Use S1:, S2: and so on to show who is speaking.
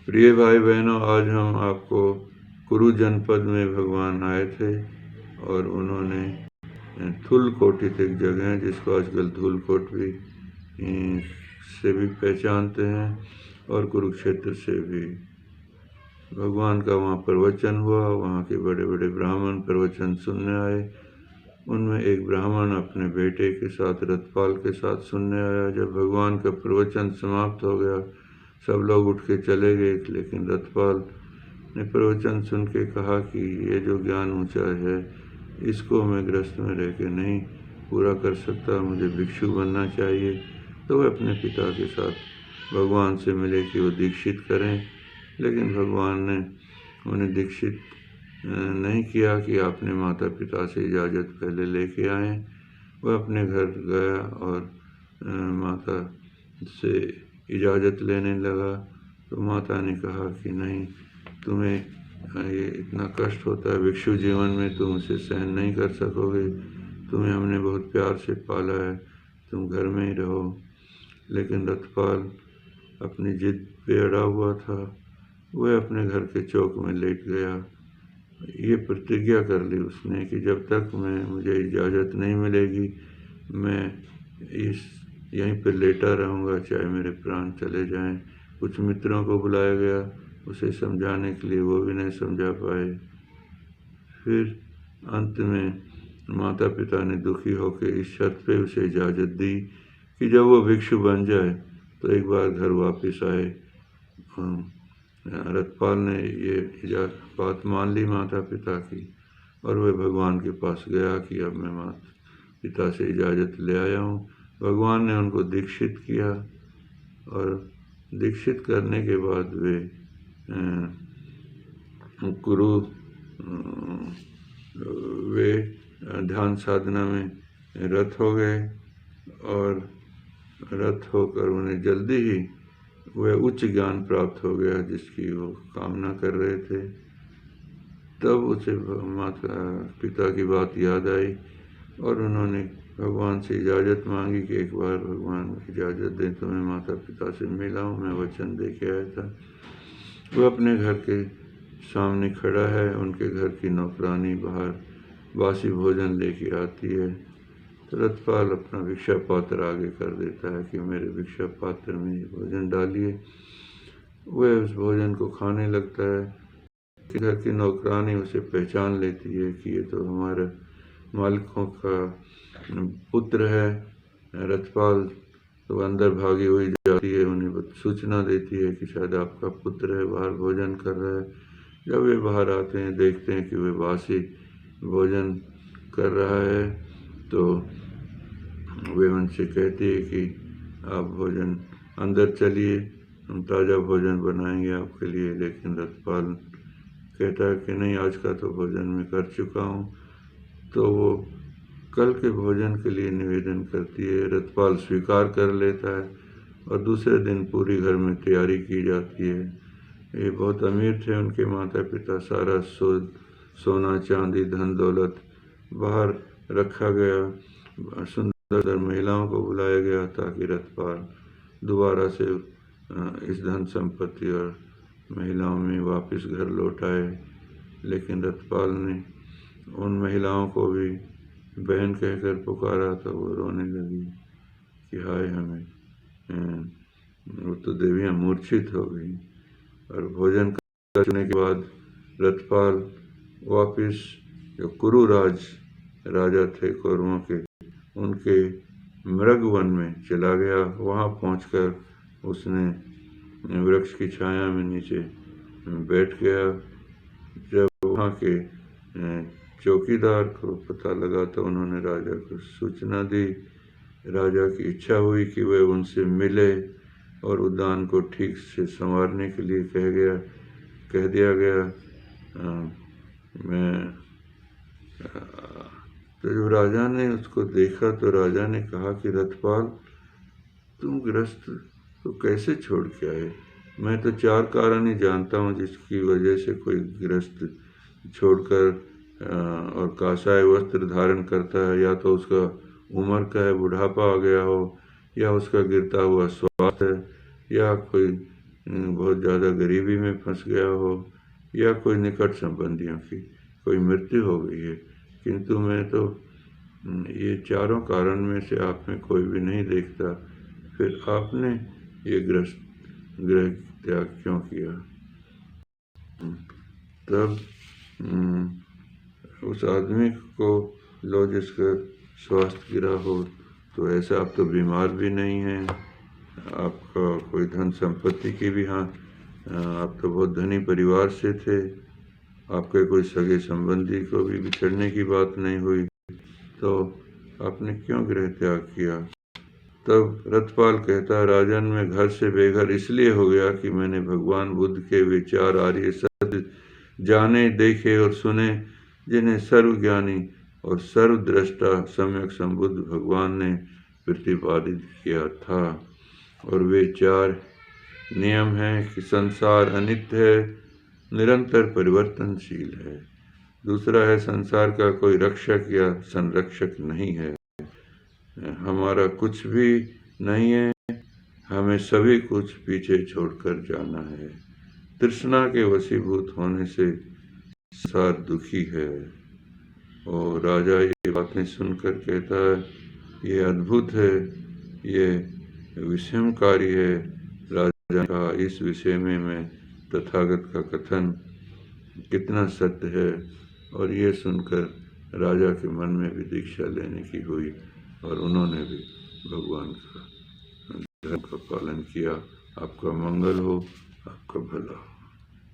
S1: प्रिय भाई बहनों, आज हम आपको कुरु जनपद में भगवान आए थे और उन्होंने धूलकोटित एक जगह है जिसको आजकल धूलकोट भी से भी पहचानते हैं और कुरुक्षेत्र से भी। भगवान का वहाँ प्रवचन हुआ। वहाँ के बड़े बड़े ब्राह्मण प्रवचन सुनने आए। उनमें एक ब्राह्मण अपने बेटे के साथ, रथपाल के साथ सुनने आया। जब भगवान का प्रवचन समाप्त हो गया, सब लोग उठ के चले गए, लेकिन रथपाल ने प्रवचन सुन के कहा कि ये जो ज्ञान ऊंचा है, इसको मैं गृहस्थ में रह के नहीं पूरा कर सकता, मुझे भिक्षु बनना चाहिए। तो वह अपने पिता के साथ भगवान से मिले कि वो दीक्षित करें, लेकिन भगवान ने उन्हें दीक्षित नहीं किया कि आपने माता पिता से इजाज़त पहले लेके आए। वह अपने घर गया और माता से इजाज़त लेने लगा। तो माता ने कहा कि नहीं, तुम्हें ये इतना कष्ट होता है भिक्षु जीवन में, तुम उसे सहन नहीं कर सकोगे। तुम्हें हमने बहुत प्यार से पाला है, तुम घर में ही रहो। लेकिन रथपाल अपनी जिद पे अड़ा हुआ था। वह अपने घर के चौक में लेट गया। ये प्रतिज्ञा कर ली उसने कि जब तक मुझे इजाज़त नहीं मिलेगी, मैं यहीं पर लेटा रहूँगा, चाहे मेरे प्राण चले जाएं। कुछ मित्रों को बुलाया गया उसे समझाने के लिए, वो भी नहीं समझा पाए। फिर अंत में माता पिता ने दुखी होकर इस शर्त पे उसे इजाज़त दी कि जब वो भिक्षु बन जाए तो एक बार घर वापस आए। रथपाल ने ये बात मान ली माता पिता की, और वह भगवान के पास गया कि अब मैं माता पिता से इजाज़त ले आया हूँ। भगवान ने उनको दीक्षित किया, और दीक्षित करने के बाद वे ध्यान साधना में रत हो गए, और रत होकर उन्हें जल्दी ही वह उच्च ज्ञान प्राप्त हो गया जिसकी वो कामना कर रहे थे। तब उसे माता पिता की बात याद आई और उन्होंने भगवान से इजाज़त मांगी कि एक बार भगवान इजाज़त दें तो मैं माता पिता से मिला हूँ, मैं वचन दे के आया था। वह अपने घर के सामने खड़ा है, उनके घर की नौकरानी बाहर बासी भोजन लेके आती है। तो रथपाल अपना भिक्षा पात्र आगे कर देता है कि मेरे भिक्षा पात्र में ये भोजन डालिए। वह उस भोजन को खाने लगता है। घर की नौकरानी उसे पहचान लेती है कि ये तो हमारे मालिकों का पुत्र है। रथपाल तो अंदर भागी हुई जाती है, उन्हें सूचना देती है कि शायद आपका पुत्र है, बाहर भोजन कर रहा है। जब वे बाहर आते हैं, देखते हैं कि वे बासी भोजन कर रहा है, तो वे उनसे कहती है कि आप भोजन अंदर चलिए, हम ताज़ा भोजन बनाएंगे आपके लिए। लेकिन रथपाल कहता है कि नहीं, आज का तो भोजन मैं कर चुका हूँ। तो वो कल के भोजन के लिए निवेदन करती है। रथपाल स्वीकार कर लेता है और दूसरे दिन पूरी घर में तैयारी की जाती है। ये बहुत अमीर थे उनके माता पिता। सारा सोना चांदी धन दौलत बाहर रखा गया। सुंदर महिलाओं को बुलाया गया ताकि रथपाल दोबारा से इस धन संपत्ति और महिलाओं में वापस घर लौट आए। लेकिन रथपाल ने उन महिलाओं को भी बहन कहकर पुकारा तो वो रोने लगी कि हाय हमें, वो तो देवियाँ मूर्छित हो गई। और भोजन करने के बाद रथपाल वापस जो कुरुराज राजा थे कौरवों के, उनके मृगवन में चला गया। वहाँ पहुंचकर उसने वृक्ष की छाया में नीचे बैठ गया। जब वहाँ के चौकीदार को पता लगा तो उन्होंने राजा को सूचना दी। राजा की इच्छा हुई कि वह उनसे मिले और उद्यान को ठीक से संवारने के लिए कह दिया गया। तो जब राजा ने उसको देखा तो राजा ने कहा कि रथपाल, तुम गृहस्थ तो कैसे छोड़ के आए? मैं तो 4 कारण ही जानता हूँ जिसकी वजह से कोई गृहस्थ छोड़कर और कासाय वस्त्र धारण करता है। या तो उसका उम्र का है, बुढ़ापा आ गया हो, या उसका गिरता हुआ स्वास्थ्य है, या कोई बहुत ज़्यादा गरीबी में फंस गया हो या कोई निकट संबंधियों की कोई मृत्यु हो गई है, किंतु मैं तो ये चारों कारण में से आप में कोई भी नहीं देखता, फिर आपने ये ग्रह त्याग क्यों किया? तब उस आदमी को लो जिसका स्वास्थ्य गिरा हो, तो ऐसा आप तो बीमार भी नहीं हैं, आपका कोई धन संपत्ति की भी, हाँ आप तो बहुत धनी परिवार से थे, आपके कोई सगे संबंधी को भी बिछड़ने की बात नहीं हुई, तो आपने क्यों गृह त्याग किया? तब रथपाल कहता, राजन मैं घर से बेघर इसलिए हो गया कि मैंने भगवान बुद्ध के विचार आर्य सत्य जाने, देखे और सुने, जिन्हें सर्वज्ञानी और सर्वद्रष्टा सम्यक संबुद्ध भगवान ने प्रतिपादित किया था। और वे चार नियम हैं कि संसार अनित्य है, निरंतर परिवर्तनशील है। दूसरा है संसार का कोई रक्षक या संरक्षक नहीं है, हमारा कुछ भी नहीं है, हमें सभी कुछ पीछे छोड़कर जाना है। तृष्णा के वशीभूत होने से संसार दुखी है। और राजा ये बातें सुनकर कहता है, ये अद्भुत है, ये विषमकारी है। राजा का इस विषय में मैं तथागत का कथन कितना सत्य है। और ये सुनकर राजा के मन में भी दीक्षा लेने की हुई और उन्होंने भी भगवान का धर्म का पालन किया। आपका मंगल हो, आपका भला हो।